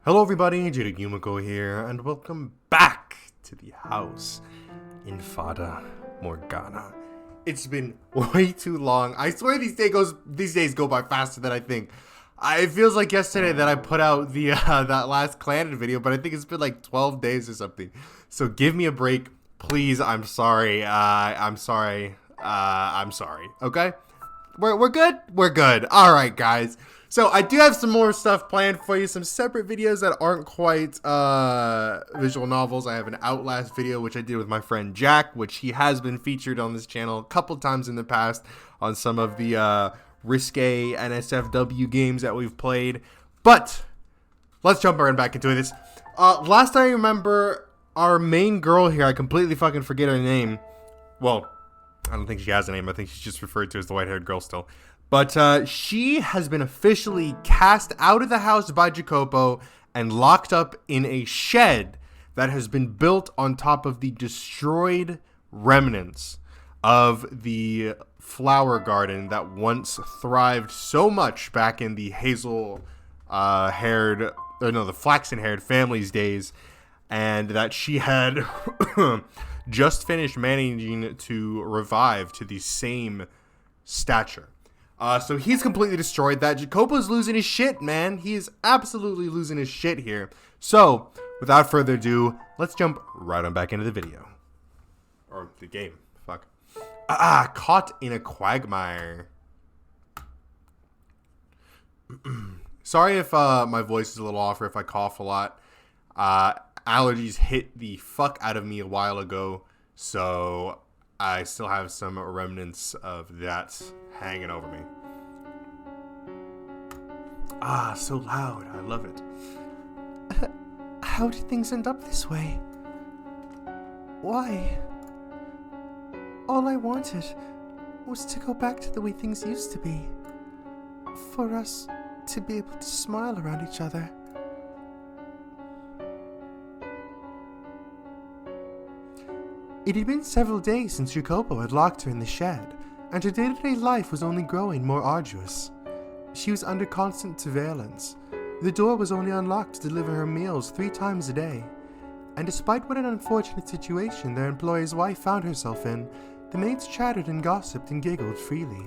Hello everybody, J.Yumeko here, and welcome back to the house in Fata Morgana. It's been way too long. I swear these days go by faster than I think. It feels like yesterday that I put out the that last clan video, but I think it's been like 12 days or something. So give me a break, please. I'm sorry. I'm sorry. Okay, we're good. We're good. All right, guys. So I do have some more stuff planned for you, some separate videos that aren't quite visual novels. I have an Outlast video, which I did with my friend Jack, which he has been featured on this channel a couple times in the past on some of the risque NSFW games that we've played. But let's jump right back into this. Last I remember, our main girl here, I completely fucking forget her name. Well, I don't think she has a name. I think she's just referred to as the white-haired girl still. But she has been officially cast out of the house by Jacopo and locked up in a shed that has been built on top of the destroyed remnants of the flower garden that once thrived so much back in the the flaxen-haired family's days, and that she had just finished managing to revive to the same stature. So he's completely destroyed that. Jacopo's losing his shit, man. He is absolutely losing his shit here. So, without further ado, let's jump right on back into the video. Or the game. Fuck. Caught in a quagmire. Sorry if my voice is a little off or if I cough a lot. Allergies hit the fuck out of me a while ago. So I still have some remnants of that hanging over me. So loud. I love it. How did things end up this way? Why? All I wanted was to go back to the way things used to be. For us to be able to smile around each other. It had been several days since Jacopo had locked her in the shed, and her day-to-day life was only growing more arduous. She was under constant surveillance. The door was only unlocked to deliver her meals 3 times a day, and despite what an unfortunate situation their employer's wife found herself in, the maids chattered and gossiped and giggled freely.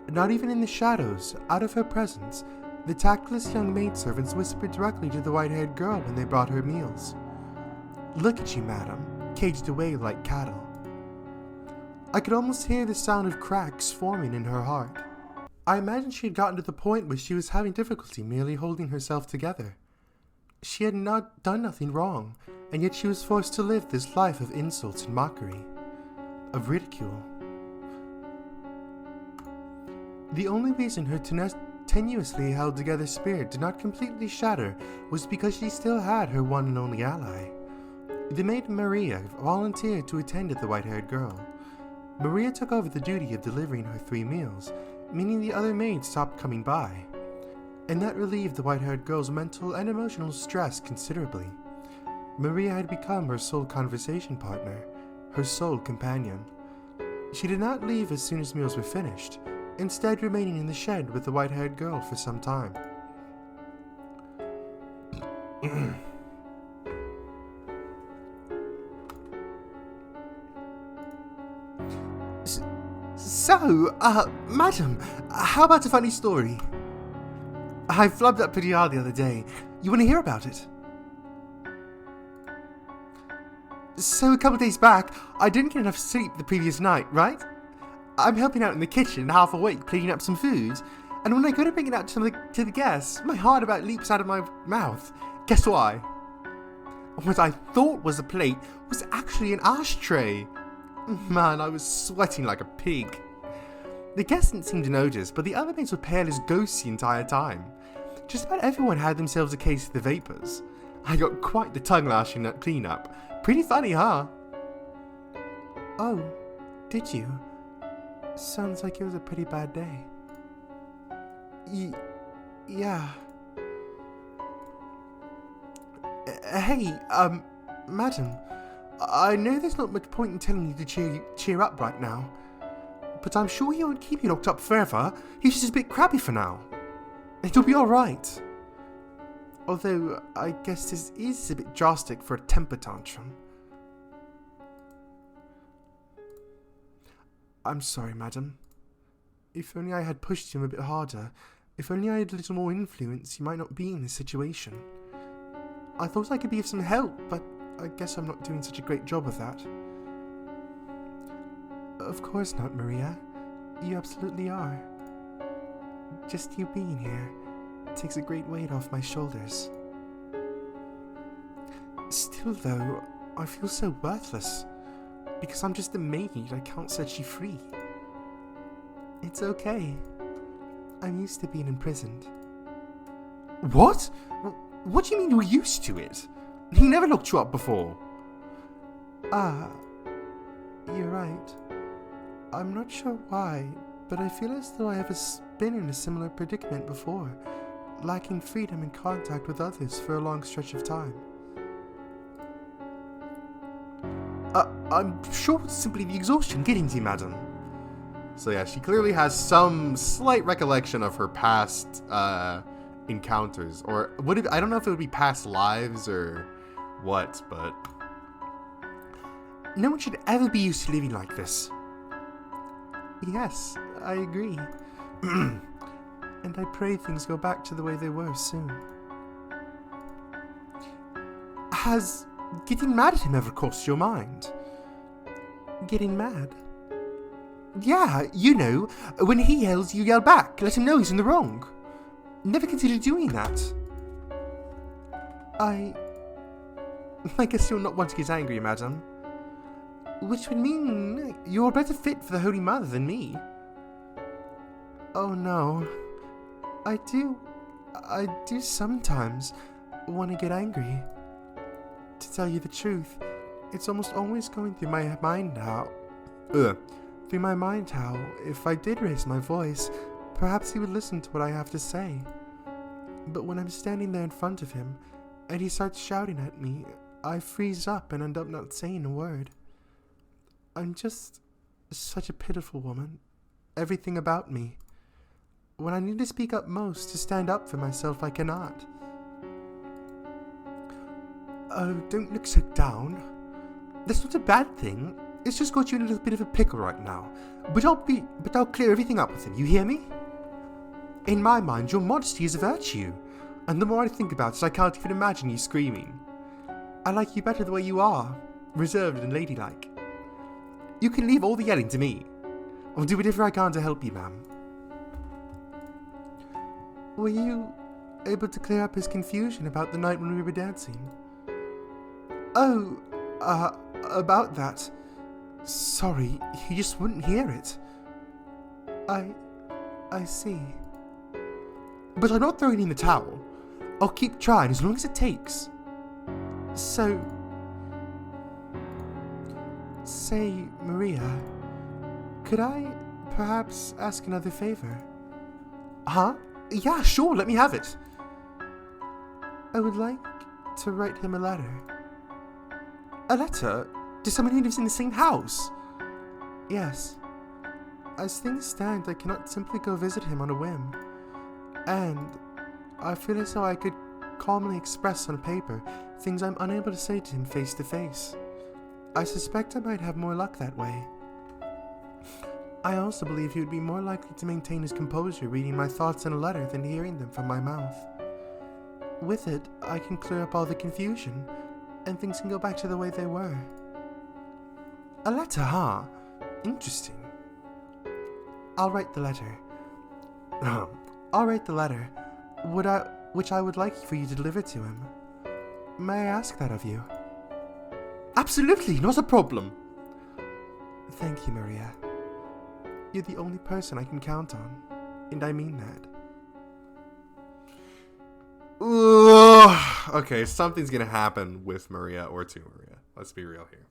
Not even in the shadows, out of her presence, the tactless young maidservants whispered directly to the white-haired girl when they brought her meals. "Look at you, madam, caged away like cattle." I could almost hear the sound of cracks forming in her heart. I imagined she had gotten to the point where she was having difficulty merely holding herself together. She had not done nothing wrong, and yet she was forced to live this life of insults and mockery, of ridicule. The only reason her tenuously held together spirit did not completely shatter was because she still had her one and only ally. The maid Maria volunteered to attend to the white-haired girl. Maria took over the duty of delivering her 3 meals, meaning the other maids stopped coming by. And that relieved the white-haired girl's mental and emotional stress considerably. Maria had become her sole conversation partner, her sole companion. She did not leave as soon as meals were finished, instead remaining in the shed with the white-haired girl for some time. So, madam, how about a funny story? I flubbed up pretty hard the other day. You want to hear about it? So, a couple days back, I didn't get enough sleep the previous night, right? I'm helping out in the kitchen, half awake, cleaning up some food, and when I go to bring it out to the guests, my heart about leaps out of my mouth. Guess why? What I thought was a plate was actually an ashtray. Man, I was sweating like a pig. The guests didn't seem to notice, but the other maids were pale as ghosts the entire time. Just about everyone had themselves a case of the vapors. I got quite the tongue lashing at cleanup. Pretty funny, huh? Oh, did you? Sounds like it was a pretty bad day. Yeah. Hey, madam. I know there's not much point in telling you to cheer up right now, but I'm sure he won't keep you locked up forever. He's just a bit crabby for now. It'll be alright. Although, I guess this is a bit drastic for a temper tantrum. I'm sorry, madam. If only I had pushed him a bit harder, if only I had a little more influence, he might not be in this situation. I thought I could be of some help, but I guess I'm not doing such a great job of that. Of course not, Maria. You absolutely are. Just you being here takes a great weight off my shoulders. Still, though, I feel so worthless. Because I'm just a maid, I can't set you free. It's okay. I'm used to being imprisoned. What? What do you mean you're used to it? He never locked you up before. Ah, you're right. I'm not sure why, but I feel as though I have been in a similar predicament before, lacking freedom and contact with others for a long stretch of time. I'm sure it's simply the exhaustion getting to you, madam. So yeah, she clearly has some slight recollection of her past encounters, or I don't know if it would be past lives or what, but no one should ever be used to living like this. Yes, I agree. And I pray things go back to the way they were soon. Has getting mad at him ever crossed your mind? Getting mad? Yeah, you know, when he yells, you yell back. Let him know he's in the wrong. Never considered doing that. I guess you're not one to get angry, madam. Which would mean you're better fit for the Holy Mother than me. Oh no. I do sometimes want to get angry. To tell you the truth, it's almost always going through my mind how, if I did raise my voice, perhaps he would listen to what I have to say. But when I'm standing there in front of him, and he starts shouting at me, I freeze up and end up not saying a word. I'm just such a pitiful woman. Everything about me. When I need to speak up most, to stand up for myself, I cannot. Oh, don't look so down. That's not a bad thing. It's just got you in a little bit of a pickle right now. But I'll clear everything up with him, you hear me? In my mind, your modesty is a virtue. And the more I think about it, I can't even imagine you screaming. I like you better the way you are, reserved and ladylike. You can leave all the yelling to me. I'll do whatever I can to help you, ma'am. Were you able to clear up his confusion about the night when we were dancing? Oh, about that. Sorry, he just wouldn't hear it. I see. But I'm not throwing in the towel. I'll keep trying as long as it takes. So, say, Maria, could I perhaps ask another favor? Huh? Yeah, sure, let me have it. I would like to write him a letter. A letter? To someone who lives in the same house? Yes. As things stand, I cannot simply go visit him on a whim. And I feel as though I could calmly express on paper things I'm unable to say to him face to face. I suspect I might have more luck that way. I also believe he would be more likely to maintain his composure reading my thoughts in a letter than hearing them from my mouth. With it, I can clear up all the confusion, and things can go back to the way they were. A letter, huh? Interesting. I'll write the letter. I'll write the letter, which I would like for you to deliver to him. May I ask that of you? Absolutely, not a problem. Thank you, Maria. You're the only person I can count on, and I mean that. Ugh. Okay, something's gonna happen with Maria or to Maria. Let's be real here.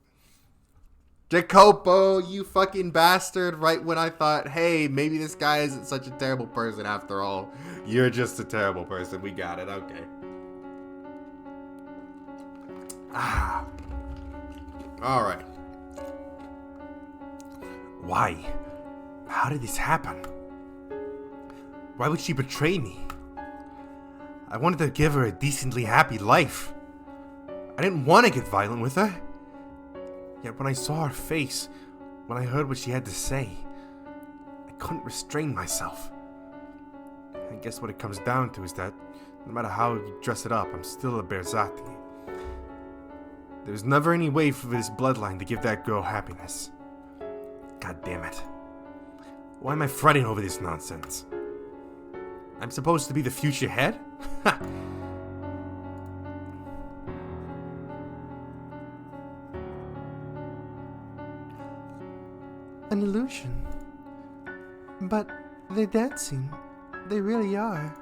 Jacopo, you fucking bastard. Right when I thought, hey, maybe this guy isn't such a terrible person after all. You're just a terrible person. We got it. Okay. Alright. Why? How did this happen? Why would she betray me? I wanted to give her a decently happy life. I didn't want to get violent with her. Yet when I saw her face, when I heard what she had to say, I couldn't restrain myself. I guess what it comes down to is that no matter how you dress it up, I'm still a Berzati. There's never any way for this bloodline to give that girl happiness. God damn it. Why am I fretting over this nonsense? I'm supposed to be the future head? An illusion. But they're dancing. They really are.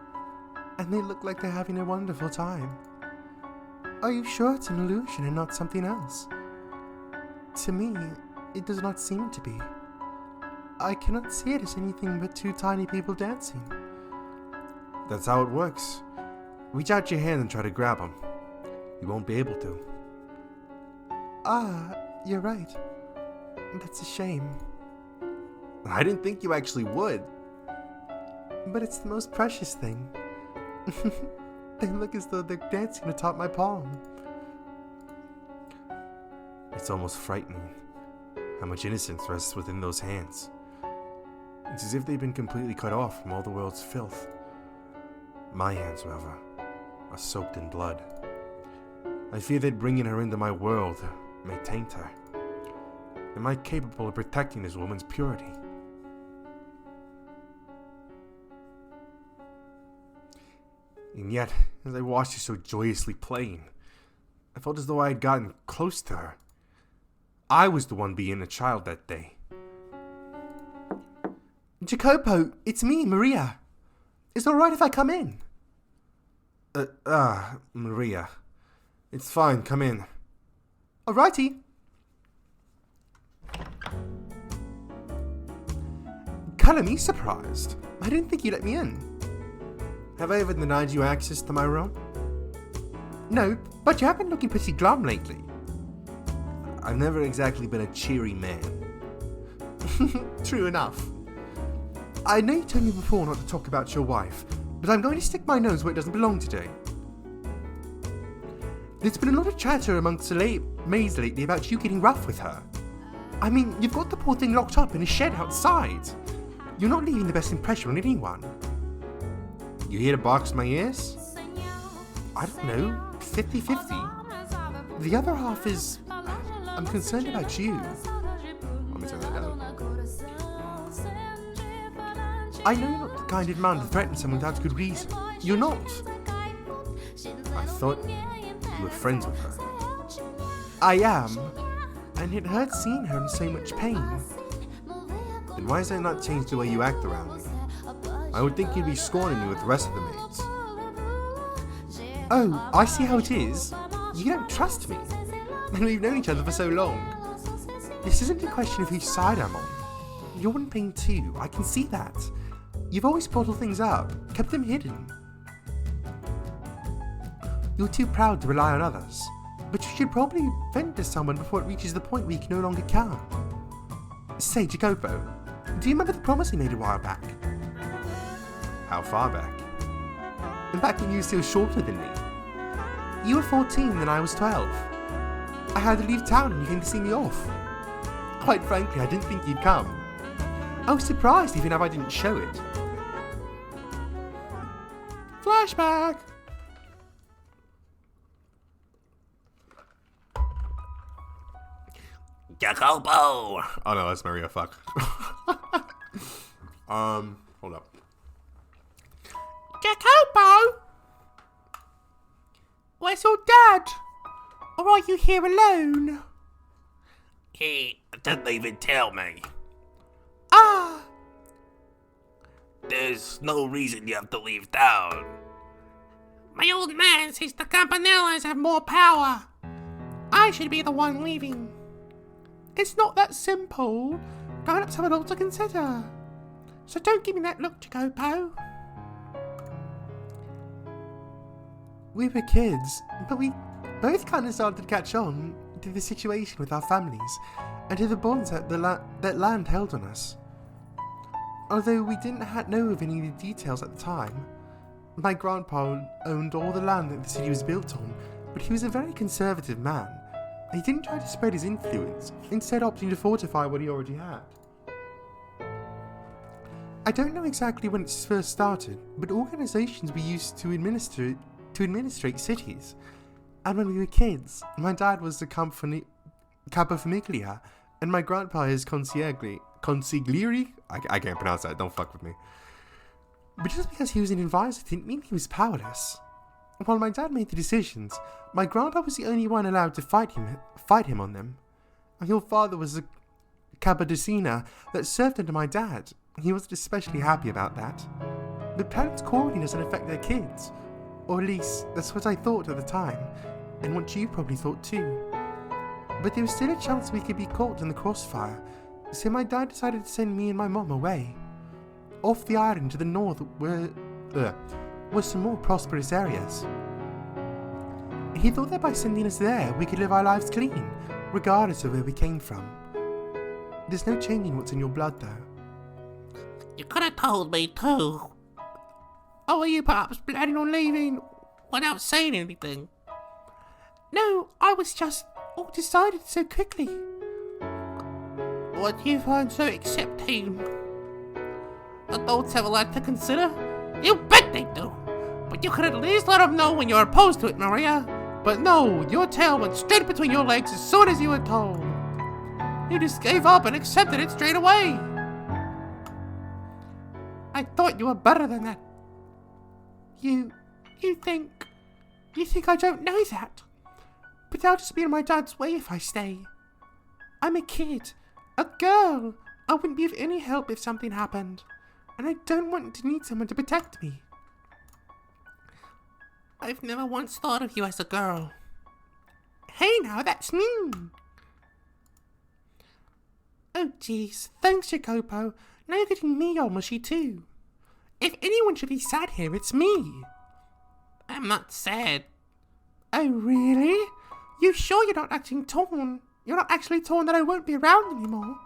And they look like they're having a wonderful time. Are you sure it's an illusion and not something else? To me, it does not seem to be. I cannot see it as anything but two tiny people dancing. That's how it works. Reach out your hand and try to grab them. You won't be able to. Ah, you're right. That's a shame. I didn't think you actually would. But it's the most precious thing. They look as though they're dancing atop my palm. It's almost frightening how much innocence rests within those hands. It's as if they've been completely cut off from all the world's filth. My hands, however, are soaked in blood. I fear that bringing her into my world may taint her. Am I capable of protecting this woman's purity? And yet, as I watched her so joyously playing, I felt as though I had gotten close to her. I was the one being a child that day. Jacopo, it's me, Maria. Is it alright if I come in? Maria. It's fine, come in. Alrighty. Colour me surprised. I didn't think you'd let me in. Have I ever denied you access to my room? No, but you have been looking pretty glum lately. I've never exactly been a cheery man. True enough. I know you told me before not to talk about your wife, but I'm going to stick my nose where it doesn't belong today. There's been a lot of chatter amongst the maids lately about you getting rough with her. I mean, you've got the poor thing locked up in a shed outside. You're not leaving the best impression on anyone. You here to box my ears? I don't know, 50-50. The other half is, I'm concerned about you. Let me turn that down. I know you're not the kind of man to threaten someone without good reason. You're not. I thought you were friends with her. I am. And it hurts seeing her in so much pain. Then why has that not changed the way you act around me? I would think you'd be scorning me with the rest of the maids. Oh, I see how it is. You don't trust me. And we've known each other for so long. This isn't a question of whose side I'm on. You're in pain too, I can see that. You've always bottled things up, kept them hidden. You're too proud to rely on others, but you should probably vent to someone before it reaches the point where you no longer can. Say, Jacopo, do you remember the promise we made a while back? How far back? Back when you were still shorter than me. You were 14 and I was 12. I had to leave town and you came to see me off. Quite frankly, I didn't think you'd come. I was surprised even if I didn't show it. Flashback! Jacopo! Oh no, that's Maria, fuck. Hold up. Jacopo! Where's your dad? Or are you here alone? He didn't even tell me. Ah! There's no reason you have to leave town. My old man says the Campanellas have more power. I should be the one leaving. It's not that simple. Grown-ups have a lot to consider. So don't give me that look, Jacopo. We were kids, but we both kind of started to catch on to the situation with our families and to the bonds that that land held on us. Although we didn't know of any of the details at the time, My grandpa owned all the land that the city was built on, but he was a very conservative man. He didn't try to spread his influence, instead opting to fortify what he already had. I don't know exactly when it first started, but organizations were used to administrate cities. And when we were kids, my dad was the Capofamiglia, and my grandpa is consigliere? I can't pronounce that, don't fuck with me. But just because he was an advisor didn't mean he was powerless. While my dad made the decisions, my grandpa was the only one allowed to fight him on them. Your father was a Capodicina that served under my dad. He wasn't especially happy about that. But parents' quarreling doesn't affect their kids. Or at least, that's what I thought at the time, and what you probably thought too. But there was still a chance we could be caught in the crossfire, so my dad decided to send me and my mom away. Off the island to the north were some more prosperous areas. He thought that by sending us there, we could live our lives clean, regardless of where we came from. There's no changing what's in your blood, though. You could have told me too. Oh, are you perhaps planning on leaving? Without saying anything. No, I was just all decided so quickly. What do you find so accepting? Adults have a lot to consider. You bet they do. But you could at least let them know when you're opposed to it, Maria. But no, your tail went straight between your legs as soon as you were told. You just gave up and accepted it straight away. I thought you were better than that. You think I don't know that? But I'll just be in my dad's way if I stay. I'm a kid, a girl. I wouldn't be of any help if something happened. And I don't want to need someone to protect me. I've never once thought of you as a girl. Hey now, that's mean. Oh jeez, thanks Jacopo. Now you're getting me all mushy too. If anyone should be sad here, it's me. I'm not sad. Oh really? You sure you're not acting torn? You're not actually torn that I won't be around anymore?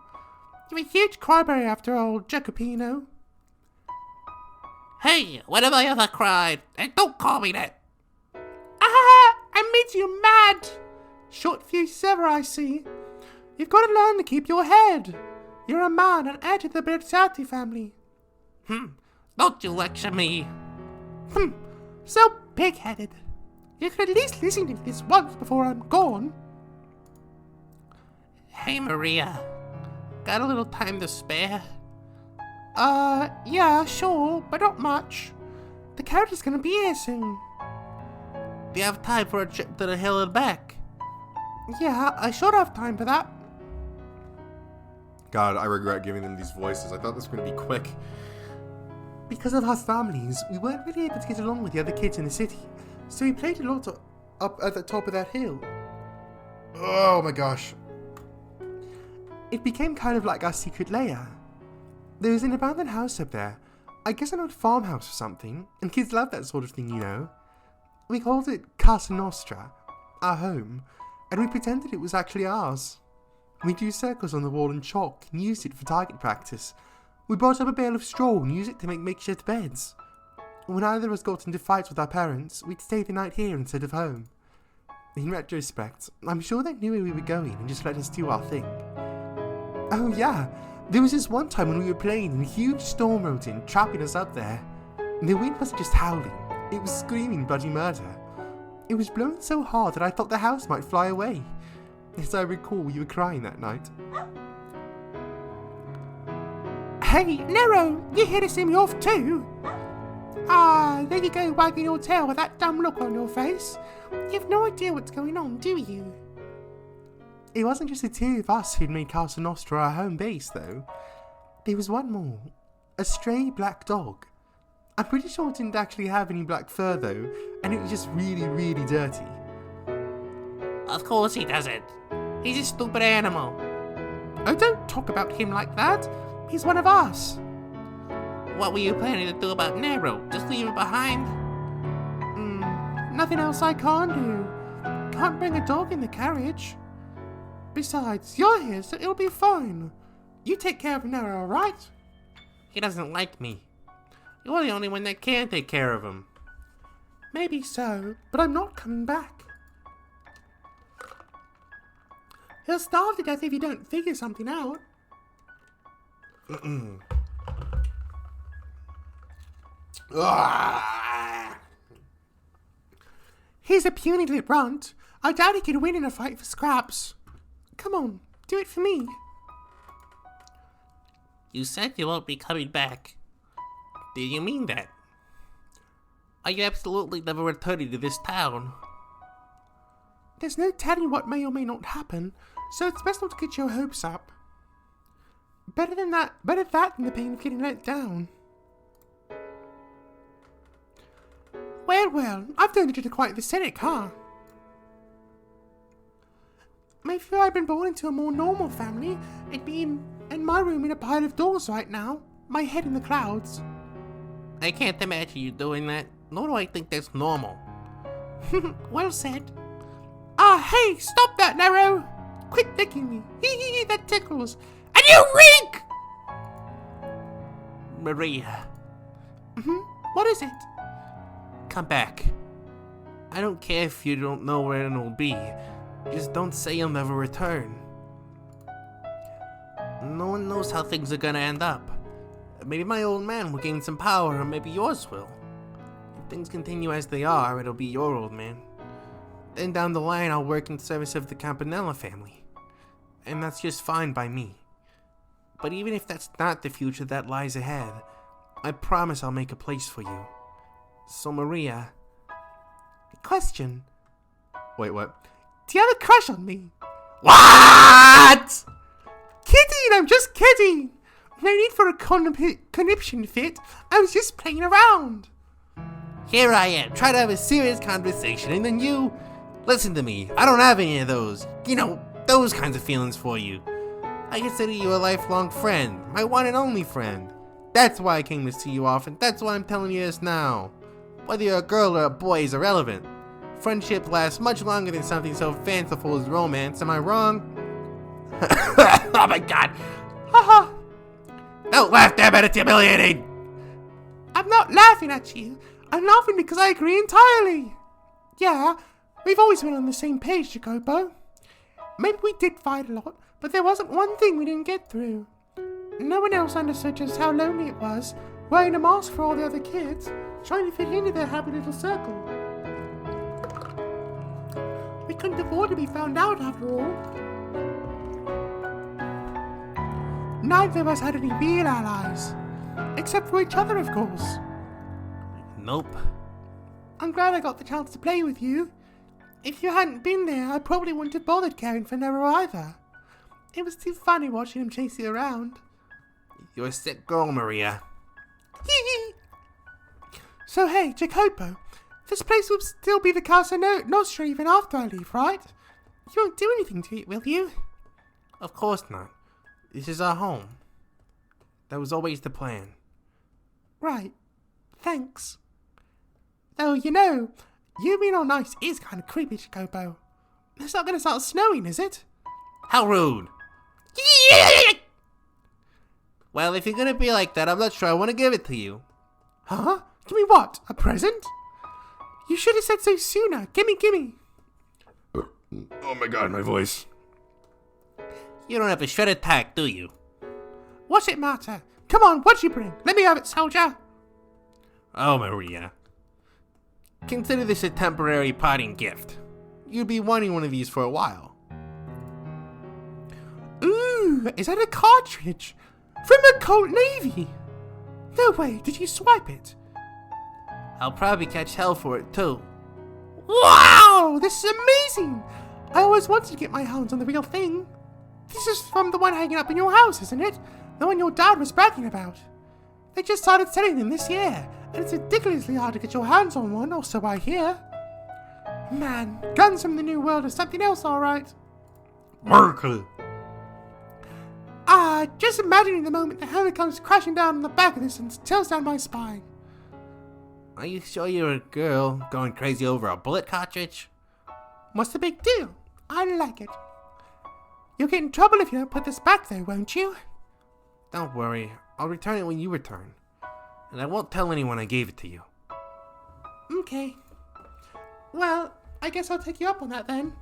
You're a huge cryberry after all, Jacopino. Hey, when have I ever cried? And don't call me that. Ah, I made you mad. Short fuse ever, I see. You've got to learn to keep your head. You're a man and heir to the Bersati family. Don't you lecture me. So pig-headed. You could at least listen to this once before I'm gone. Hey Maria, got a little time to spare? Yeah, sure, but not much. The carriage is gonna be here soon. Do you have time for a trip to the hill and back? Yeah, I should have time for that. God, I regret giving them these voices. I thought this was going to be quick. Because of our families, we weren't really able to get along with the other kids in the city, so we played a lot up at the top of that hill. Oh my gosh. It became kind of like our secret lair. There was an abandoned house up there. I guess an old farmhouse or something, and kids love that sort of thing, you know. We called it Casa Nostra, our home, and we pretended it was actually ours. We drew circles on the wall in chalk and used it for target practice. We brought up a bale of straw and used it to make makeshift beds. When either of us got into fights with our parents, we'd stay the night here instead of home. In retrospect, I'm sure they knew where we were going and just let us do our thing. Oh yeah, there was this one time when we were playing and a huge storm rolled in, trapping us up there. The wind wasn't just howling, it was screaming bloody murder. It was blowing so hard that I thought the house might fly away. As I recall, you were crying that night. Hey, Nero, you here to see me off too? Ah, there you go wagging your tail with that dumb look on your face. You have no idea what's going on, do you? It wasn't just the two of us who'd made Casa Nostra our home base, though. There was one more. A stray black dog. I'm pretty sure it didn't actually have any black fur, though, and it was just really, really dirty. Of course he doesn't. He's a stupid animal. Oh, don't talk about him like that. He's one of us. What were you planning to do about Nero? Just leave him behind? Nothing else I can't do. Can't bring a dog in the carriage. Besides, you're here, so it'll be fine. You take care of Nero, alright? He doesn't like me. You're the only one that can take care of him. Maybe so, but I'm not coming back. He'll starve to death if you don't figure something out. He's a puny little runt. I doubt he could win in a fight for scraps. Come on, do it for me. You said you won't be coming back. Do you mean that? Are you absolutely never returning to this town? There's no telling what may or may not happen, so it's best not to get your hopes up. Better that than the pain of getting let down. Well, I've turned it into quite the cynic, huh? Maybe if I'd been born into a more normal family, I'd be in my room in a pile of doors right now, my head in the clouds. I can't imagine you doing that, nor do I think that's normal. Well said. Ah, hey, stop that, Narrow! Quit licking me. Hee, that tickles. And you reek! Maria. What is it? Come back. I don't care if you don't know where it'll be. Just don't say you'll never return. No one knows how things are gonna end up. Maybe my old man will gain some power, or maybe yours will. If things continue as they are, it'll be your old man. Then down the line, I'll work in service of the Campanella family. And that's just fine by me. But even if that's not the future that lies ahead, I promise I'll make a place for you. So Maria... Question. Wait, what? Do you have a crush on me? What? Kidding, I'm just kidding. No need for a conniption fit. I was just playing around. Here I am, trying to have a serious conversation, and then you... Listen to me, I don't have any of those, those kinds of feelings for you. I consider you a lifelong friend, my one and only friend. That's why I came to see you often, that's why I'm telling you this now. Whether you're a girl or a boy is irrelevant. Friendship lasts much longer than something so fanciful as romance, am I wrong? Oh my god! Haha! Don't laugh, damn it, it's humiliating! I'm not laughing at you. I'm laughing because I agree entirely. Yeah, we've always been on the same page, Jacopo. Maybe we did fight a lot, but there wasn't one thing we didn't get through. No one else understood just how lonely it was, wearing a mask for all the other kids, trying to fit into their happy little circle. We couldn't afford to be found out after all. Neither of us had any real allies. Except for each other, of course. Nope. I'm glad I got the chance to play with you. If you hadn't been there, I probably wouldn't have bothered caring for Nero either. It was too funny watching him chase you around. You're a sick girl, Maria. So hey, Jacopo, this place will still be the Casa Nostra even after I leave, right? You won't do anything to it, will you? Of course not. This is our home. That was always the plan. Right. Thanks. Though, you being all nice is kind of creepy, Jacopo. It's not going to start snowing, is it? How rude. Well, if you're gonna be like that, I'm not sure I want to give it to you. Huh? Give me what? A present? You should have said so sooner. Gimme. Oh my god, my voice. You don't have a shred of tact, do you? What's it matter? Come on, what'd you bring? Let me have it, soldier. Oh, Maria. Consider this a temporary parting gift. You'll be wanting one of these for a while. Ooh, is that a cartridge? From the Colt Navy? No way, did you swipe it? I'll probably catch hell for it, too. Wow, this is amazing! I always wanted to get my hands on the real thing. This is from the one hanging up in your house, isn't it? The one your dad was bragging about. They just started selling them this year, and it's ridiculously hard to get your hands on one, or so I hear. Man, guns from the New World are something else, alright. Merkel. Just imagining the moment the hammer comes crashing down on the back of this and tilts down my spine. Are you sure you're a girl going crazy over a bullet cartridge? What's the big deal? I like it. You'll get in trouble if you don't put this back though, won't you? Don't worry, I'll return it when you return. And I won't tell anyone I gave it to you. Okay. Well, I guess I'll take you up on that then.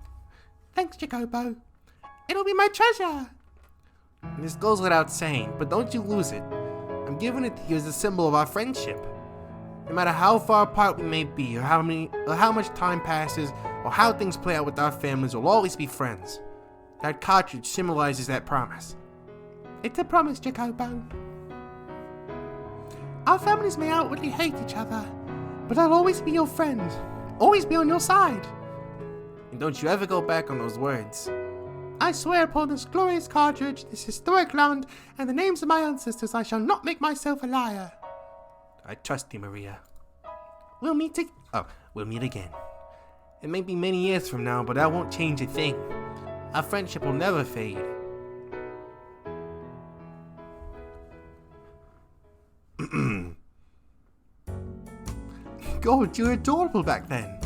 Thanks, Jacopo. It'll be my treasure. This goes without saying, but don't you lose it. I'm giving it to you as a symbol of our friendship. No matter how far apart we may be, or how much time passes, or how things play out with our families, we'll always be friends. That cartridge symbolizes that promise. It's a promise, Jacopo. Our families may outwardly hate each other, but I'll always be your friend. Always be on your side. And don't you ever go back on those words. I swear upon this glorious cartridge, this historic land, and the names of my ancestors, I shall not make myself a liar. I trust you, Maria. We'll meet again. It may be many years from now, but that won't change a thing. Our friendship will never fade. God, you were adorable back then.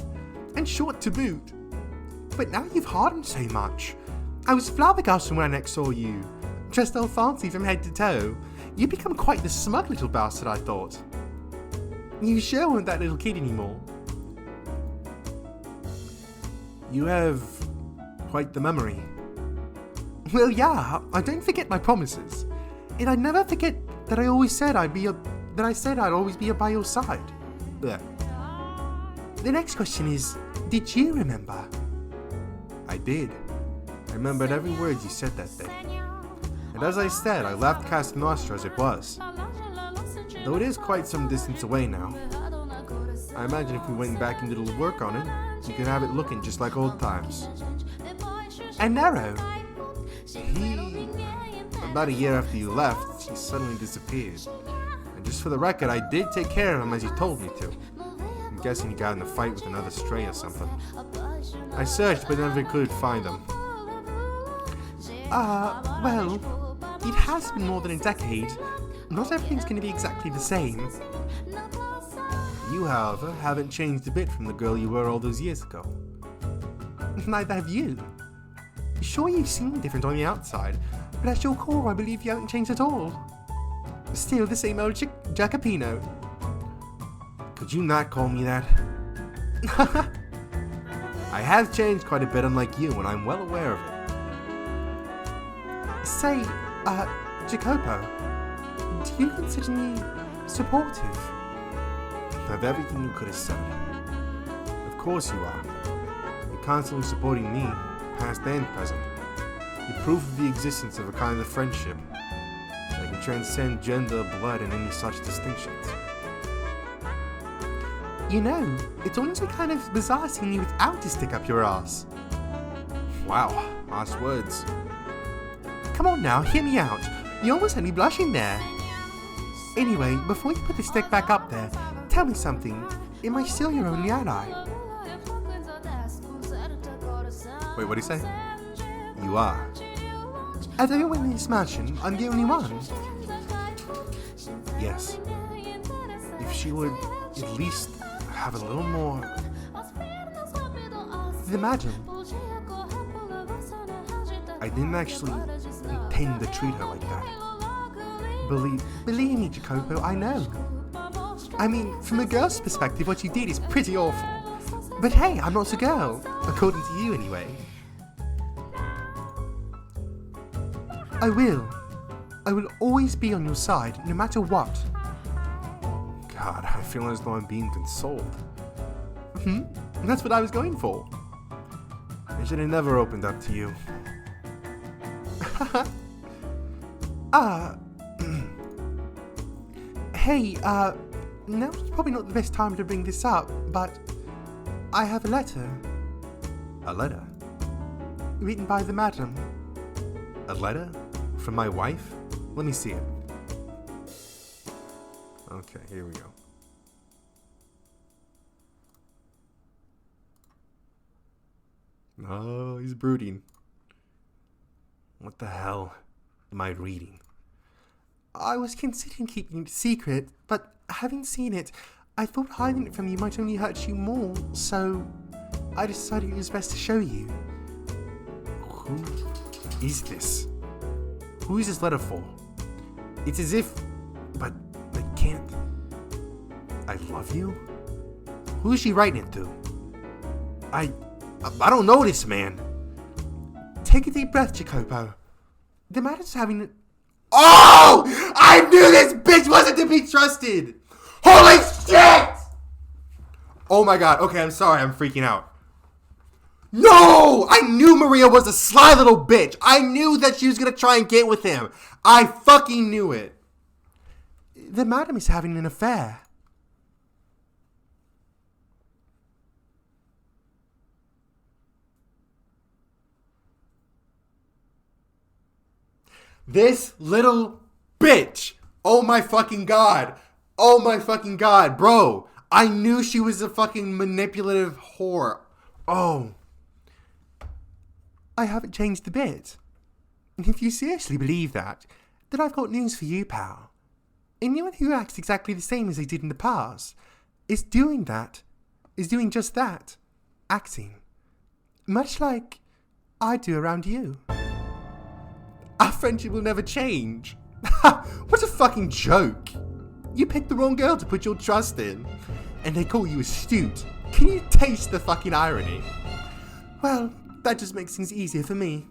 And short to boot. But now you've hardened so much. I was flabbergasted when I next saw you. Dressed all fancy from head to toe. You've become quite the smug little bastard, I thought. You sure weren't that little kid anymore. You have quite the memory. Well, yeah, I don't forget my promises. And I never forget that I always said I'd always be by your side. Blech. The next question is, did you remember? I did. I remembered every word you said that day. And as I said, I left Casa Nostra as it was. Though it is quite some distance away now. I imagine if we went back and did a little work on it, we could have it looking just like old times. And Nero? About a year after you left, he suddenly disappeared. And just for the record, I did take care of him as you told me to. I'm guessing he got in a fight with another stray or something. I searched but never could find him. Well, it has been more than a decade. Not everything's going to be exactly the same. You, however, haven't changed a bit from the girl you were all those years ago. Neither have you. Sure, you seem different on the outside, but at your core, I believe you haven't changed at all. Still the same old Jacopino. Could you not call me that? I have changed quite a bit, unlike you, and I'm well aware of it. Say, Jacopo, do you consider me supportive? Of everything you could have said. Of course you are. You're constantly supporting me, past and present. You're proof of the existence of a kind of friendship that can transcend gender, blood, and any such distinctions. You know, it's honestly kind of bizarre seeing you without a stick up your ass. Wow, last words. Come on now, hear me out. You almost had me blushing there. Anyway, before you put the stick back up there, tell me something. Am I still your only ally? Wait, what'd he say? You are. As everyone in this mansion, I'm the only one. Yes. If she would at least have a little more... The madam. I didn't actually intend to treat her like that. Believe me, Jacopo, I know. I mean, from a girl's perspective, what you did is pretty awful. But hey, I'm not a girl. According to you, anyway. I will. I will always be on your side, no matter what. God, I feel as though I'm being consoled. That's what I was going for. I should have never opened up to you. Hey, now's probably not the best time to bring this up, but I have a letter. A letter? Written by the madam. A letter? From my wife? Let me see it. Okay, here we go. Oh, he's brooding. What the hell am I reading? I was considering keeping it secret, but having seen it, I thought hiding it from you might only hurt you more, so I decided it was best to show you. Who is this? Who is this letter for? It's as if... But I can't... I love you? Who is she writing it to? I don't know this man. Take a deep breath, Jacopo. The madam's having... Oh! I knew this bitch wasn't to be trusted! Holy shit! Oh my god. Okay, I'm sorry. I'm freaking out. No! I knew Maria was a sly little bitch. I knew that she was gonna try and get with him. I fucking knew it. The madam is having an affair. This little bitch. Oh my fucking god. Oh my fucking god, bro. I knew she was a fucking manipulative whore. Oh. I haven't changed a bit. And if you seriously believe that, then I've got news for you, pal. Anyone who acts exactly the same as they did in the past is doing just that. Acting. Much like I do around you. Our friendship will never change. What a fucking joke. You picked the wrong girl to put your trust in. And they call you astute. Can you taste the fucking irony? Well, that just makes things easier for me.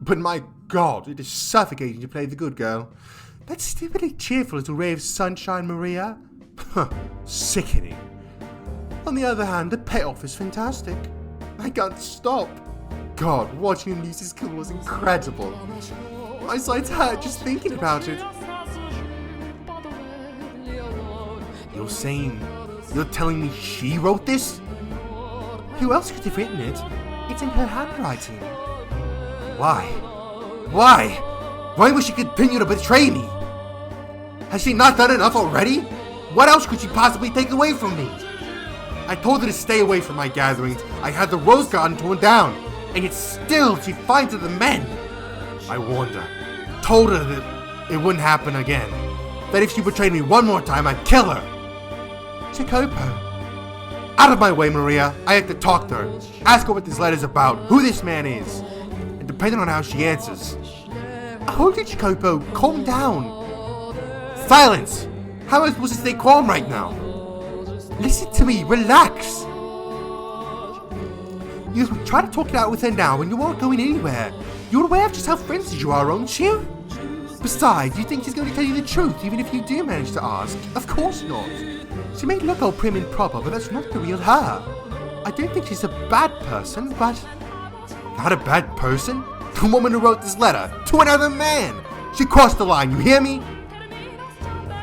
But my god, it is suffocating to play the good girl. That stupidly cheerful little ray of sunshine, Maria. Sickening. On the other hand, the payoff is fantastic. I can't stop. God, watching him use his skill was incredible. My sides hurt just thinking about it. You're telling me she wrote this? Who else could have written it? It's in her handwriting. Why? Why? Why would she continue to betray me? Has she not done enough already? What else could she possibly take away from me? I told her to stay away from my gatherings. I had the rose garden torn down. And yet still she finds other men. I warned her. Told her that it wouldn't happen again. That if she betrayed me one more time, I'd kill her. Jacopo. Out of my way, Maria. I have to talk to her. Ask her what this letter's about, who this man is. And depending on how she answers... Hold it, Jacopo. Calm down. Silence! How am I supposed to stay calm right now? Listen to me. Relax. You try to talk it out with her now and you aren't going anywhere. You're aware of just how frenzied you are, aren't you? Besides, you think she's going to tell you the truth even if you do manage to ask? Of course not. She may look all prim and proper, but that's not the real her. I don't think she's a bad person, but... Not a bad person? The woman who wrote this letter to another man! She crossed the line, you hear me?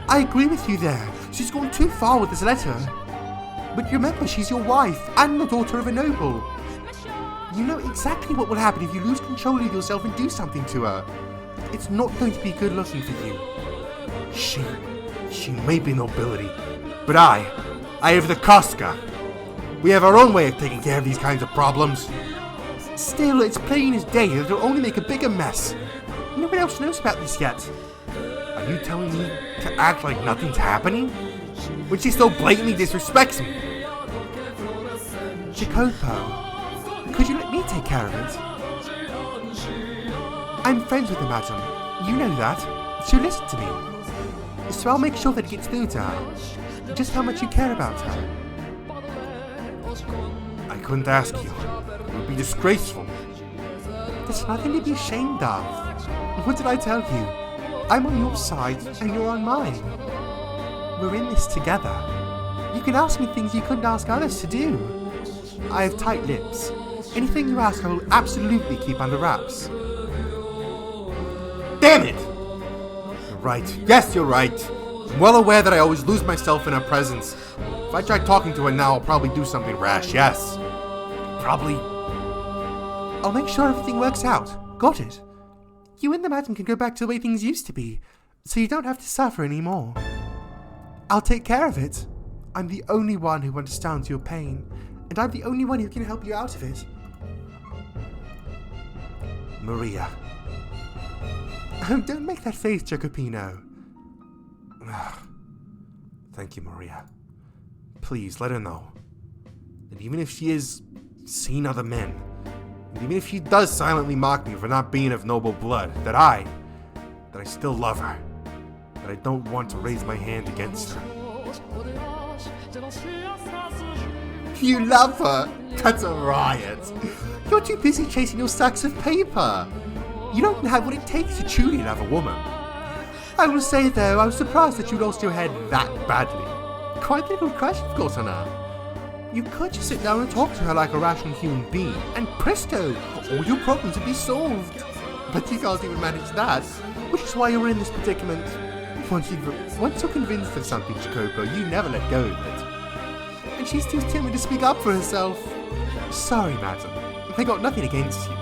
I agree with you there. She's gone too far with this letter. But remember, she's your wife and the daughter of a noble. You know exactly what will happen if you lose control of yourself and do something to her. It's not going to be good looking for you. She may be nobility, but I have the Casca. We have our own way of taking care of these kinds of problems. Still, it's plain as day that it'll only make a bigger mess. No one else knows about this yet. Are you telling me to act like nothing's happening? When she so blatantly disrespects me? Jacopo, could you let me take care of it? I'm friends with the madam. You know that. She'll listen to me. So I'll make sure that it gets through to her. Just how much you care about her. I couldn't ask you. It would be disgraceful. There's nothing to be ashamed of. What did I tell you? I'm on your side and you're on mine. We're in this together. You can ask me things you couldn't ask others to do. I have tight lips. Anything you ask I will absolutely keep under wraps. Damn it! You're right. Yes, you're right. I'm well aware that I always lose myself in her presence. If I try talking to her now, I'll probably do something rash, yes. Probably. I'll make sure everything works out. Got it? You and the madam can go back to the way things used to be, so you don't have to suffer anymore. I'll take care of it. I'm the only one who understands your pain, and I'm the only one who can help you out of it. Maria. Don't make that face, Jacopino. Thank you, Maria. Please, let her know that even if she is seen other men, and even if she does silently mock me for not being of noble blood, that I still love her, that I don't want to raise my hand against her. You love her? That's a riot. You're too busy chasing your stacks of paper. You don't have what it takes to truly love a woman. I will say, though, I was surprised that you lost your head that badly. Quite a little crush you've got on her. You could just sit down and talk to her like a rational human being, and presto, all your problems would be solved. But you can't even manage that, which is why you're in this predicament. Once you're convinced of something, Jacopo, you never let go of it. And she's too timid to speak up for herself. Sorry, madam. I got nothing against you.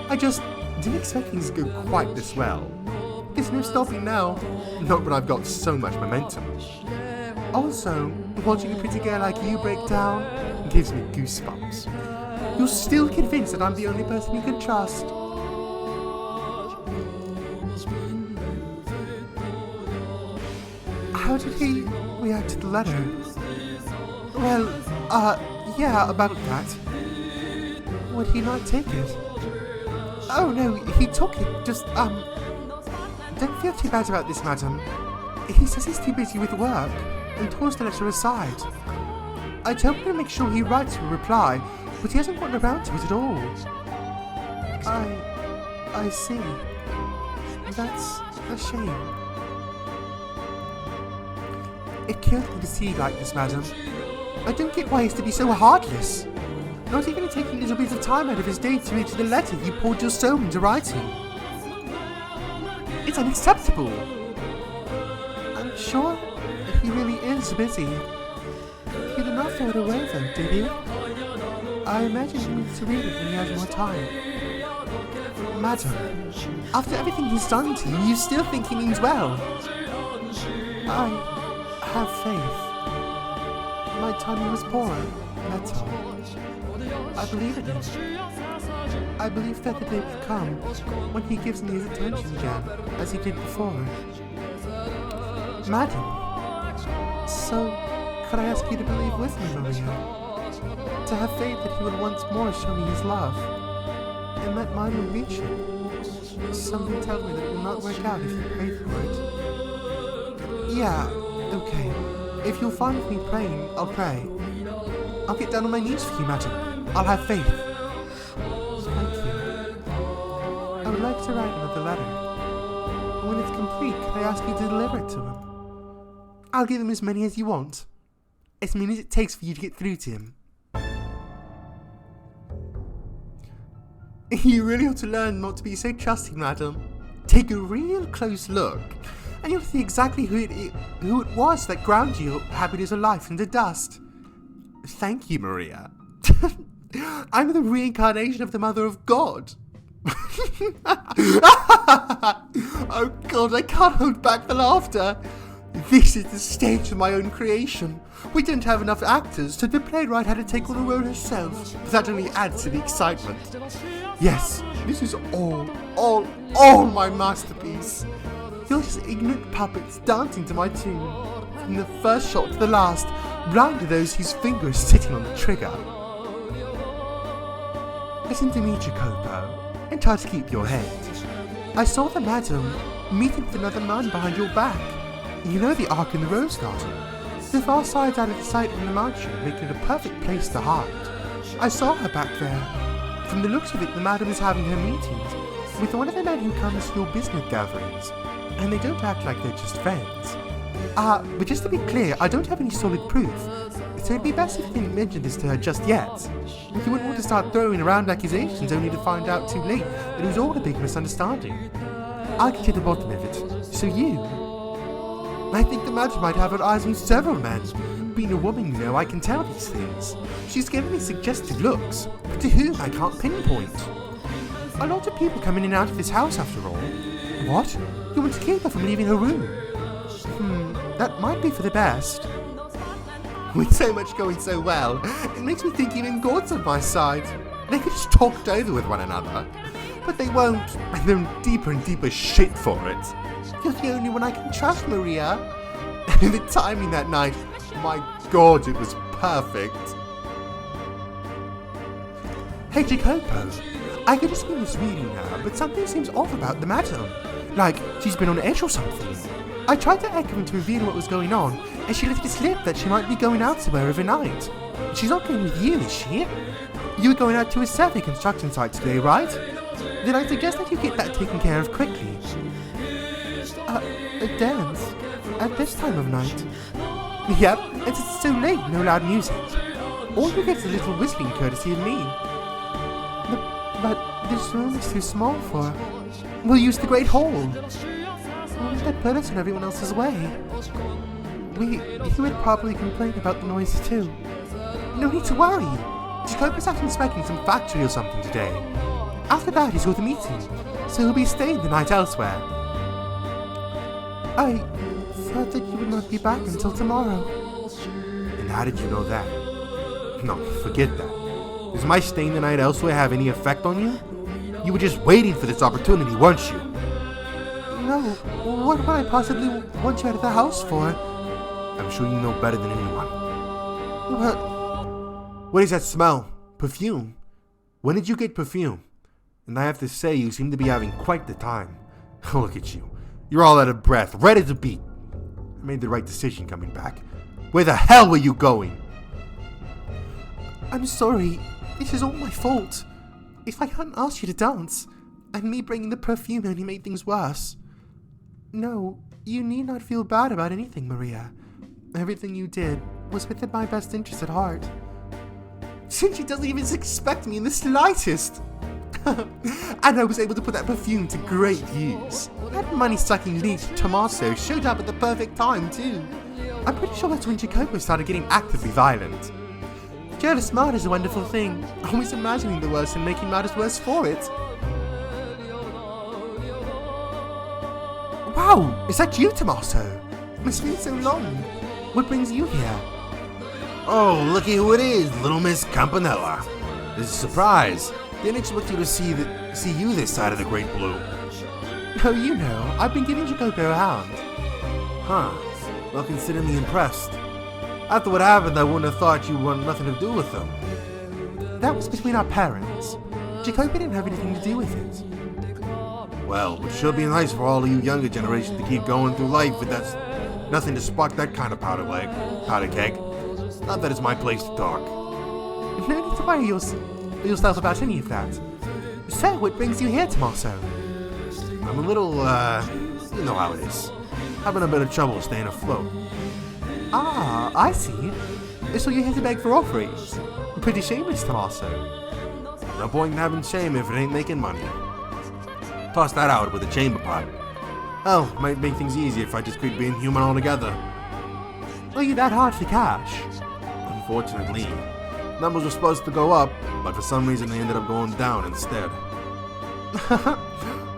I just didn't expect things to go quite this well. There's no stopping now. Not when I've got so much momentum. Also, watching a pretty girl like you break down gives me goosebumps. You're still convinced that I'm the only person you can trust. How did he react to the letter? Well, yeah, about that. Would he not take it? Oh no, he took it, just, don't feel too bad about this, madam. He says he's too busy with work, and tossed the letter aside. I told him to make sure he writes a reply, but he hasn't gotten around to it at all. I see. That's a shame. It killed me to see you like this, madam. I don't get why he's to be so heartless. Not even taking little bits of time out of his day to read the letter you poured your soul into writing. It's unacceptable. I'm sure he really is busy. He did not throw it away though, did he? I imagine he needs to read it when he has more time. Madam, after everything he's done to you, you still think he means well. I have faith. My timing was poor, that's all. I believe in him. I believe that the day will come when he gives me his attention again, as he did before. Madam, so could I ask you to believe with me, Maria? To have faith that he will once more show me his love, and that mine will reach him. Something tells me that it will not work out if you pray for it. Yeah, okay. If you'll find me praying, I'll pray. I'll get down on my knees for you, madam. I'll have faith. Thank you. I would like to write another letter. When it's complete, can I ask you to deliver it to him? I'll give him as many as you want. As many as it takes for you to get through to him. You really ought to learn not to be so trusting, madam. Take a real close look, and you'll see exactly who it was that ground your happiness of life into dust. Thank you, Maria. I'm the reincarnation of the Mother of God. Oh God, I can't hold back the laughter. This is the stage of my own creation. We don't have enough actors, so the playwright had to take on the role herself. But that only adds to the excitement. Yes, this is all my masterpiece. You're just ignorant puppets dancing to my tune. From the first shot to the last, blind to those whose finger is sitting on the trigger. Listen to me, Jacopo, and try to keep your head. I saw the madam meeting with another man behind your back. You know the ark in the rose garden? The far side out of sight from the mansion, making it a perfect place to hide. I saw her back there. From the looks of it, the madam is having her meetings with one of the men who comes to your business gatherings, and they don't act like they're just friends. But just to be clear, I don't have any solid proof, so it'd be best if you didn't mention this to her just yet. You wouldn't want to start throwing around accusations only to find out too late that it was all a big misunderstanding. I'll get to the bottom of it. So you... I think the madam might have her eyes on several men. Being a woman, you know, I can tell these things. She's giving me suggestive looks, but to whom I can't pinpoint. A lot of people come in and out of this house after all. What? You want to keep her from leaving her room? That might be for the best. With so much going so well, it makes me think even God's on my side. They could just talk it over with one another. But they won't, and they're in deeper and deeper shit for it. You're the only one I can trust, Maria. And the timing that night, my God, it was perfect. Hey, Jacopo, I could just be misreading her, but something seems off about the madam. Like, she's been on edge or something. I tried to egg her to reveal what was going on, and she let it slip that she might be going out somewhere overnight. She's not going with you, is she? You were going out to a survey construction site today, right? Then I suggest that you get that taken care of quickly. A dance? At this time of night? Yep, it's so late, no loud music. All you get is a little whistling courtesy of me. But this room is too small for her. We'll use the Great Hall. Won't that put us in everyone else's way? He would probably complain about the noise too. No need to worry. Jacobo's out inspecting some factory or something today. After that he's got a meeting, so he'll be staying the night elsewhere. I thought that you would not be back until tomorrow. And how did you know that? No, forget that. Does my staying the night elsewhere have any effect on you? You were just waiting for this opportunity, weren't you? No, what would I possibly want you out of the house for? I'm sure you know better than anyone. What is that smell? Perfume? When did you get perfume? And I have to say, you seem to be having quite the time. Look at you. You're all out of breath, ready to beat. I made the right decision coming back. Where the hell were you going? I'm sorry. This is all my fault. If I hadn't asked you to dance, and me bringing the perfume only made things worse. No, you need not feel bad about anything, Maria. Everything you did was within my best interest at heart. Since she doesn't even expect me in the slightest. And I was able to put that perfume to great use. That money-sucking leech, Tommaso, showed up at the perfect time, too. I'm pretty sure that's when Jacopo started getting actively violent. Jealous smart is a wonderful thing, always imagining the worst and making matters worse for it. Wow, is that you, Tommaso? It's been so long. What brings you here? Oh, looky who it is, little Miss Campanella. This is a surprise. Didn't expect you to see you this side of the Great Blue. Oh, you know, I've been giving Jacopo a hand. Huh. Well, consider me impressed. After what happened, I wouldn't have thought you wanted nothing to do with them. That was between our parents. Jacopo didn't have anything to do with it. Well, it should be nice for all of you younger generation to keep going through life with that nothing to spark that kind of powder keg. Not that it's my place to talk. No need to worry yourself about any of that. So, what brings you here, Tommaso? I'm a little, you know how it is. Having a bit of trouble staying afloat. Ah, I see. So you're here to beg for offerings. Pretty shameless, Tommaso. No point in having shame if it ain't making money. Toss that out with a chamber pot. Hell, might make things easier if I just quit being human altogether. Are you that hard for cash? Unfortunately, numbers were supposed to go up, but for some reason they ended up going down instead.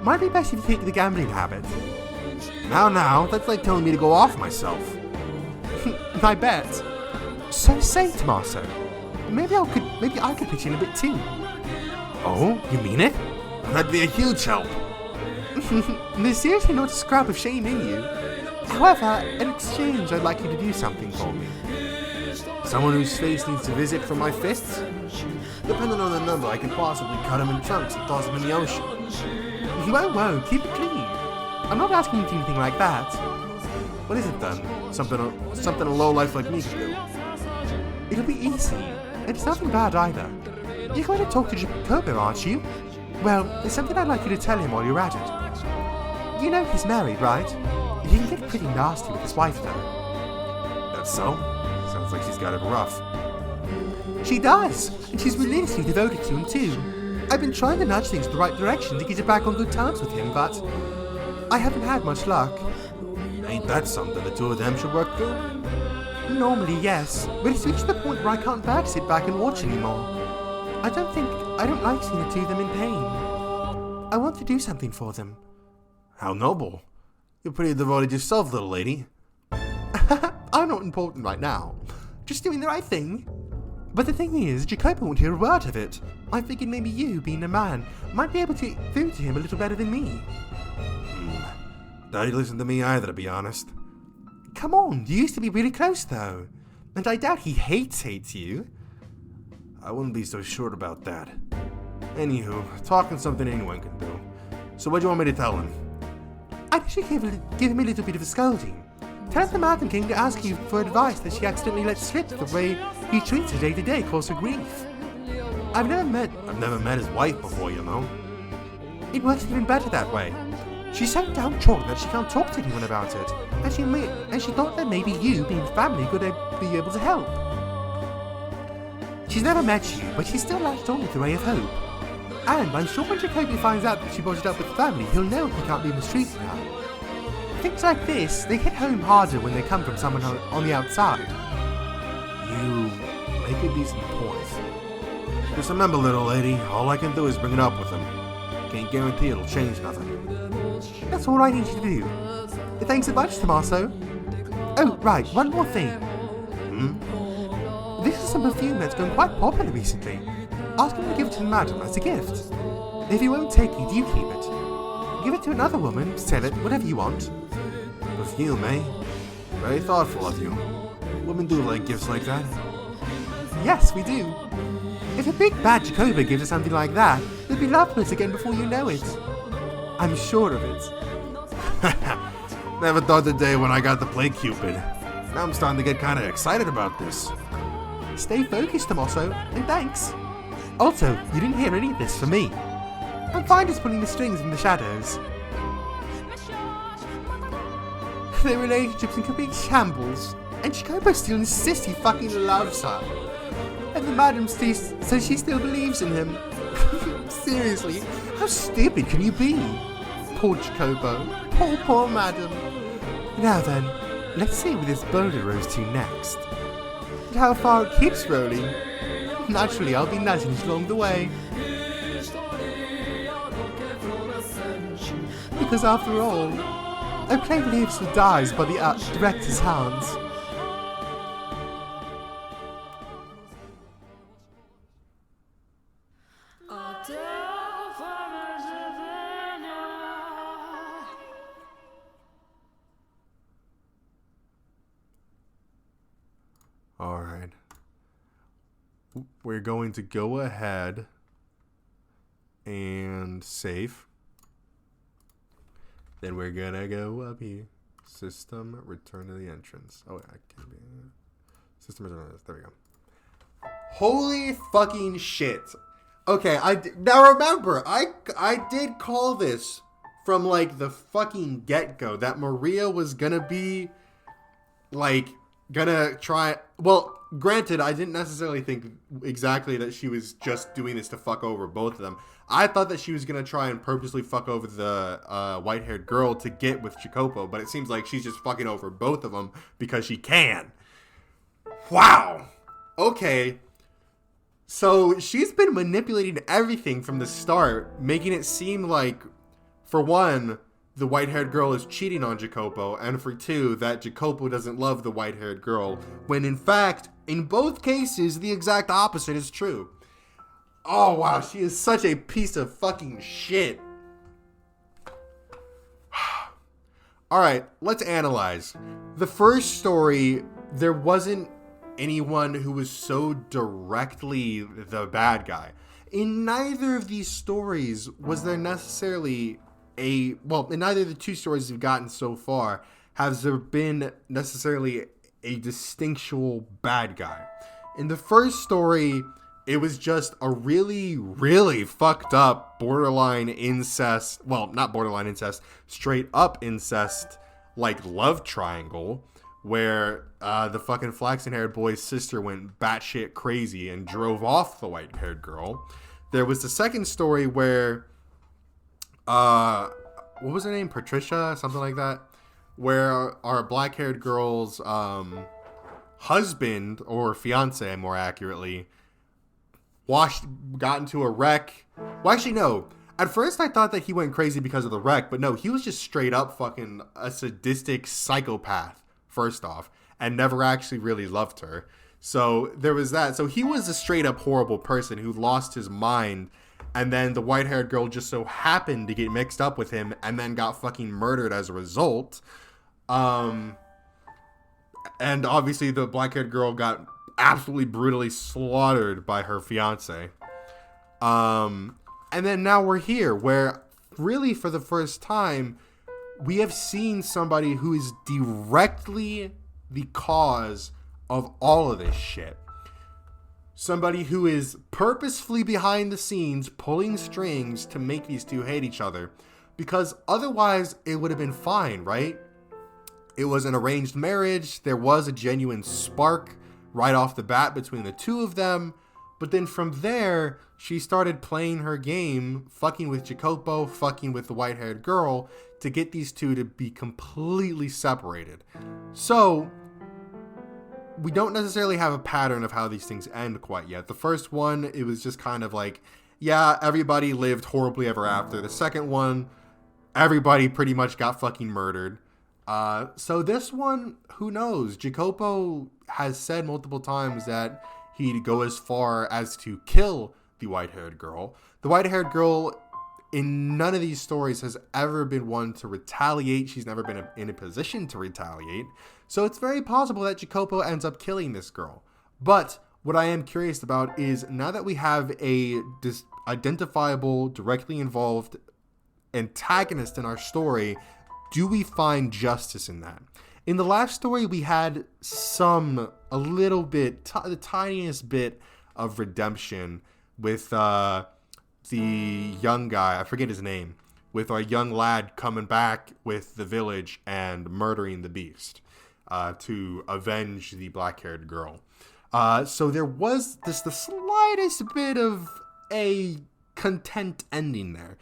Might be best if you take the gambling habit. Now, that's like telling me to go off myself. I bet. So say, Tommaso. Maybe I could pitch in a bit too. Oh, you mean it? That'd be a huge help. There's seriously not a scrap of shame in you. However, in exchange, I'd like you to do something for me. Someone whose face needs a visit from my fists? Depending on the number, I can possibly cut him in chunks and toss him in the ocean. Whoa, keep it clean. I'm not asking you to do anything like that. What is it then? Something a lowlife like me can do. It'll be easy. It's nothing bad either. You're going to talk to Jacopo, aren't you? Well, there's something I'd like you to tell him while you're at it. You know he's married, right? He can get pretty nasty with his wife, though. That's so? Sounds like she's got it rough. She does, and she's religiously devoted to him too. I've been trying to nudge things in the right direction to get her back on good terms with him, but I haven't had much luck. Ain't that something the two of them should work through? Normally, yes, but it's reached the point where I can't bear to sit back and watch anymore. I don't like seeing the two of them in pain. I want to do something for them. How noble. You're pretty devoted yourself, little lady. I'm not important right now. Just doing the right thing. But the thing is, Jacopo won't hear a word of it. I figured maybe you, being a man, might be able to get through to him a little better than me. Doubt he'd listen to me either, to be honest. Come on, you used to be really close, though. And I doubt he hates you. I wouldn't be so sure about that. Anywho, talking's something anyone can do. So what do you want me to tell him? I should give him a little bit of a scolding. tell the Madam King to ask you for advice that she accidentally let slip the way he treats her day to day cause her grief. I've never met his wife before, you know. It works even better that way. She's so downtrodden that she can't talk to anyone about it, and she thought that maybe you, being family, could be able to help. She's never met you, but she's still latched on with the ray of hope. And I'm sure when Jacoby finds out that she brought it up with family, he'll know he can't be mistreated now. Things like this, they hit home harder when they come from someone on the outside. You make a decent point. Just remember, little lady, all I can do is bring it up with him. Can't guarantee it'll change nothing. That's all I need you to do. Thanks a bunch, Tommaso. Oh, right, one more thing. This is some perfume that's gone quite popular recently. Ask him to give it to the madam as a gift. If he won't take it, you keep it. Give it to another woman, sell it, whatever you want. Perfume, eh? Very thoughtful of you. Women do like gifts like that. Yes, we do. If a big bad Jacoba gives us something like that, we'll be lovers again before you know it. I'm sure of it. Never thought the day when I got to play Cupid. Now I'm starting to get kind of excited about this. Stay focused, Tommaso, and thanks. Also, you didn't hear any of this from me. I'm fine just pulling the strings in the shadows. Their relationship's in complete shambles, and Jacobo still insists he fucking loves her. And the madam says she still believes in him. Seriously, how stupid can you be? Poor Jacobo. Poor madam. Now then, let's see where this boulder rolls to next. And how far it keeps rolling. Naturally, I'll be nudging it along the way. Because after all, a play lives or dies by the art director's hands. Alright. We're going to go ahead and save. Then we're gonna go up here. System, return to the entrance. Oh, I can't be. System, return to this. There we go. Holy fucking shit. Okay, now remember, I did call this from like the fucking get-go that Maria was gonna be like gonna try. Well, granted, I didn't necessarily think exactly that she was just doing this to fuck over both of them. I thought that she was gonna try and purposely fuck over the white-haired girl to get with Jacopo, but it seems like she's just fucking over both of them because she can. Wow. Okay. So she's been manipulating everything from the start, making it seem like, for one, the white-haired girl is cheating on Jacopo, and for two, that Jacopo doesn't love the white-haired girl, when in fact, in both cases, the exact opposite is true. Oh wow, she is such a piece of fucking shit. Alright, let's analyze. The first story, there wasn't anyone who was so directly the bad guy. In neither of these stories was there necessarily in neither of the two stories we've gotten so far has there been necessarily a distinctual bad guy. In the first story, it was just a really, really fucked up borderline incest, well, not borderline incest, straight up incest, like love triangle, where the fucking flaxen-haired boy's sister went batshit crazy and drove off the white-haired girl. There was the second story where, what was her name? Patricia? Something like that? Where our black-haired girl's husband, or fiance more accurately, got into a wreck. Well, actually, no. At first, I thought that he went crazy because of the wreck, but no, he was just straight up fucking a sadistic psychopath, first off, and never actually really loved her. So there was that. So he was a straight up horrible person who lost his mind, and then the white-haired girl just so happened to get mixed up with him and then got fucking murdered as a result. And obviously the black-haired girl got absolutely brutally slaughtered by her fiance. And then now we're here where really for the first time we have seen somebody who is directly the cause of all of this shit. Somebody who is purposefully behind the scenes pulling strings to make these two hate each other, because otherwise it would have been fine, right? It was an arranged marriage. There was a genuine spark right off the bat between the two of them. But then from there, she started playing her game, fucking with Jacopo, fucking with the white-haired girl, to get these two to be completely separated. So we don't necessarily have a pattern of how these things end quite yet. The first one, it was just kind of like, yeah, everybody lived horribly ever after. The second one, everybody pretty much got fucking murdered. So this one, who knows? Jacopo has said multiple times that he'd go as far as to kill the white-haired girl. The white-haired girl in none of these stories has ever been one to retaliate. She's never been in a position to retaliate. So it's very possible that Jacopo ends up killing this girl. But what I am curious about is, now that we have a identifiable, directly involved antagonist in our story, do we find justice in that? In the last story, we had a little bit, the tiniest bit of redemption with the young guy, I forget his name, with our young lad coming back with the village and murdering the beast to avenge the black-haired girl. So there was the slightest bit of a content ending there.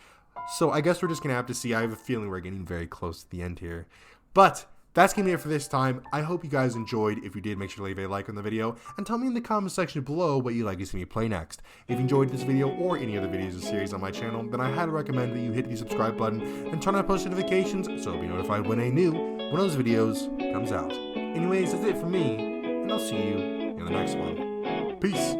So I guess we're just going to have to see. I have a feeling we're getting very close to the end here. But that's going to be it for this time. I hope you guys enjoyed. If you did, make sure to leave a like on the video. And tell me in the comment section below what you'd like to see me play next. If you enjoyed this video or any other videos or series on my channel, then I highly recommend that you hit the subscribe button and turn on post notifications so you'll be notified when one of those videos comes out. Anyways, that's it for me. And I'll see you in the next one. Peace.